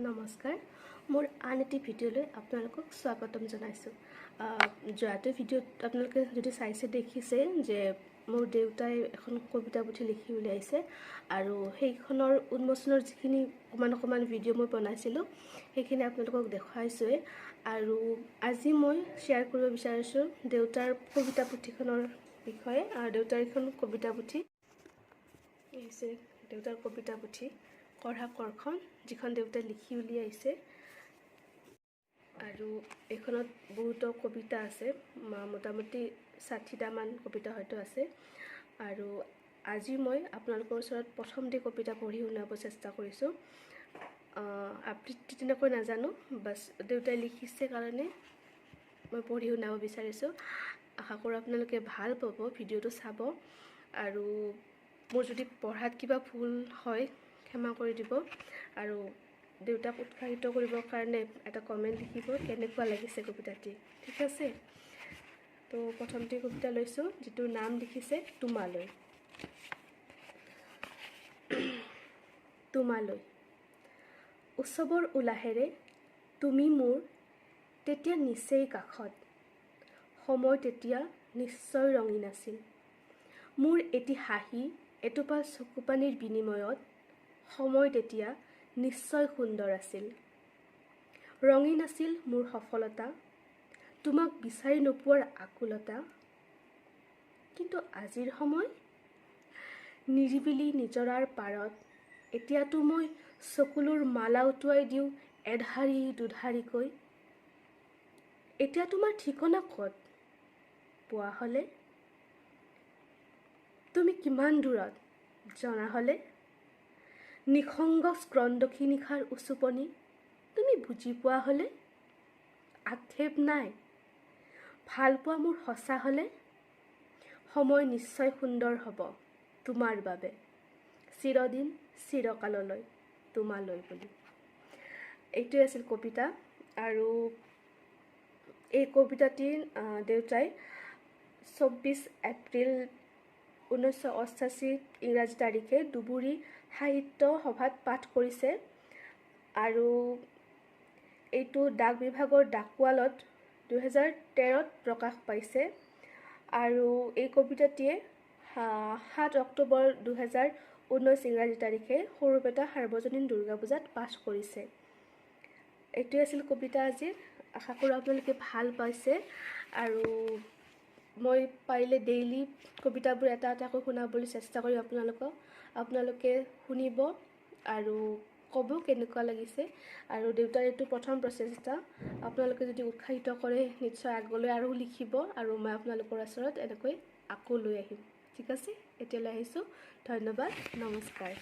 নমস্কাৰ মোৰ আন এটি ভিডিঅ'লৈ আপোনালোকক স্বাগতম জনাইছোঁ যোৱাটো ভিডিঅ'ত আপোনালোকে যদি চাইছে দেখিছে যে মোৰ দেউতাই এখন কবিতা পুথি লিখি উলিয়াইছে আৰু সেইখনৰ উন্মোচনৰ যিখিনি অকমান ভিডিঅ' মই বনাইছিলোঁ সেইখিনি আপোনালোকক দেখুৱাইছোঁৱে আৰু আজি মই শ্বেয়াৰ কৰিব বিচাৰিছোঁ দেউতাৰ কবিতা পুথিখনৰ বিষয়ে আৰু দেউতাৰ এখন কবিতা পুথি হৈছে দেউতাৰ কবিতা পুথি পঢ়া কৰখন যিখন দেউতাই লিখি উলিয়াইছে আৰু এইখনত বহুতো কবিতা আছে মোটামুটি ৬০টামান কবিতা হয়তো আছে আৰু আজি মই আপোনালোকৰ ওচৰত প্ৰথমটি কবিতা পঢ়ি শুনাব চেষ্টা কৰিছোঁ আবৃত্তি তেনেকৈ নাজানো বাছ দেউতাই লিখিছে কাৰণে মই পঢ়ি শুনাব বিচাৰিছোঁ আশা কৰোঁ আপোনালোকে ভাল পাব ভিডিঅ'টো চাব আৰু মোৰ যদি পঢ়াত কিবা ভুল হয় ক্ষমা কৰি দিব আৰু দেউতাক উৎসাহিত কৰিবৰ কাৰণে এটা কমেণ্ট লিখিব কেনেকুৱা লাগিছে কবিতাটি ঠিক আছে তো প্ৰথমটি কবিতা লৈছোঁ যিটোৰ নাম লিখিছে তোমালৈ তোমালৈ উৎসৱৰ উলাহেৰে তুমি মোৰ তেতিয়া নিচেই কাষত সময় তেতিয়া নিশ্চয় ৰঙীন আছিল মোৰ এটি হাঁহি এটোপা চকুপানীৰ বিনিময়ত সময় তেতিয়া নিশ্চয় সুন্দৰ আছিল ৰঙীন আছিল মোৰ সফলতা তোমাক বিচাৰি নোপোৱাৰ আকুলতা কিন্তু আজিৰ সময় নিৰিবিলি নিজৰাৰ পাৰত এতিয়াতো মই চকুলোৰ মালা উটুৱাই দিওঁ এধাৰি দুধাৰিকৈ এতিয়া তোমাৰ ঠিকনা ক'ত পোৱা হ'লে তুমি কিমান দূৰত জনা হ'লে নিসংগ স্ক্ৰন্দকী নিশাৰ উচুপনি তুমি বুজি পোৱা হ'লে আক্ষেপ নাই ভাল পোৱা মোৰ সঁচা হ'লে সময় নিশ্চয় সুন্দৰ হ'ব তোমাৰ বাবে চিৰদিন চিৰকাললৈ তোমালৈ বুলি এইটোৱে আছিল কবিতা আৰু এই কবিতাটি দেউতাই ২৪ এপ্ৰিল ১৯৮৮ ইংৰাজী তাৰিখে দুবুৰী সাহিত্য সভাত পাঠ কৰিছে আৰু এইটো ডাক বিভাগৰ ডাকৱালত ২০১৩ত প্ৰকাশ পাইছে আৰু এই কবিতাটিয়ে ৭ অক্টোবৰ ২০১৯ ইংৰাজী তাৰিখে সৰুপেটা সাৰ্বজনীন দুৰ্গা পূজাত পাঠ কৰিছে এইটোৱে আছিল কবিতা আজিৰ আশা কৰোঁ আপোনালোকে ভাল পাইছে আৰু মই পাৰিলে ডেইলি কবিতাবোৰ এটা এটাকৈ শুনাবলৈ চেষ্টা কৰিম আপোনালোকে শুনিব আৰু ক'ব কেনেকুৱা লাগিছে আৰু দেউতাৰ এইটো প্ৰথম প্ৰচেষ্টা আপোনালোকে যদি উৎসাহিত কৰে নিশ্চয় আগলৈ আৰু লিখিব আৰু মই আপোনালোকৰ ওচৰত এনেকৈ আকৌ লৈ আহিম ঠিক আছে এতিয়ালৈ আহিছোঁ ধন্যবাদ নমস্কাৰ